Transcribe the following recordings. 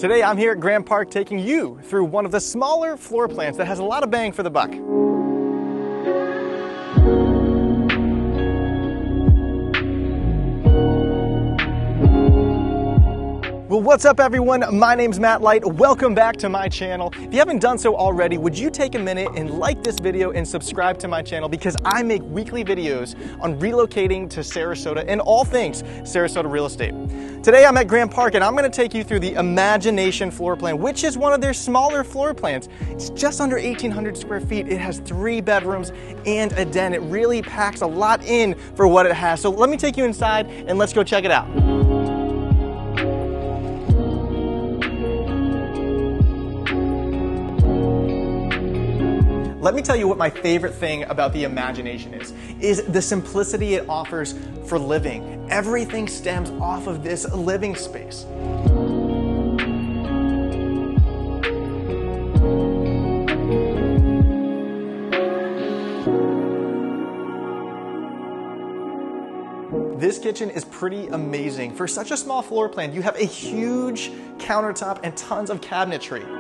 Today I'm here at Grand Park taking you through one of the smaller floor plans that has a lot of bang for the buck. Well, what's up everyone? My name's Matt Light. Welcome back to my channel. If you haven't done so already, would you take a minute and like this video and subscribe to my channel, because I make weekly videos on relocating to Sarasota and all things Sarasota real estate. Today I'm at Grand Park and I'm going to take you through the Imagination floor plan, which is one of their smaller floor plans. It's just under 1,800 square feet. It has 3 bedrooms and a den. It really packs a lot in for what it has. So let me take you inside and let's go check it out. Let me tell you what my favorite thing about the Imagination is the simplicity it offers for living. Everything stems off of this living space. This kitchen is pretty amazing. For such a small floor plan, you have a huge countertop and tons of cabinetry.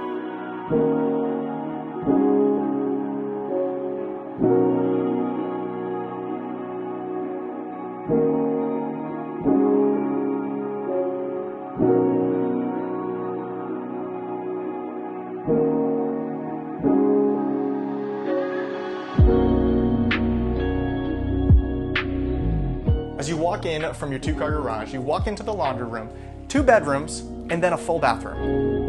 As you walk in from your 2-car garage, you walk into the laundry room, 2 bedrooms, and then a full bathroom.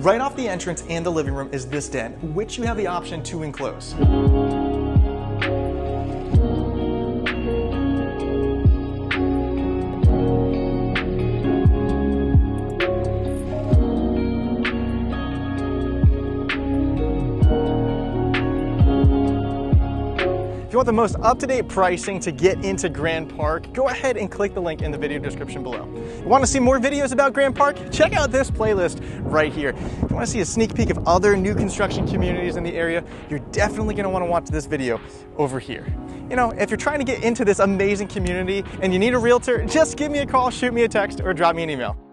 Right off the entrance and the living room is this den, which you have the option to enclose. If you want the most up-to-date pricing to get into Grand Park, go ahead and click the link in the video description below. You want to see more videos about Grand Park? Check out this playlist right here. If you want to see a sneak peek of other new construction communities in the area, you're definitely going to want to watch this video over here. You know, if you're trying to get into this amazing community and you need a realtor, just give me a call, shoot me a text, or drop me an email.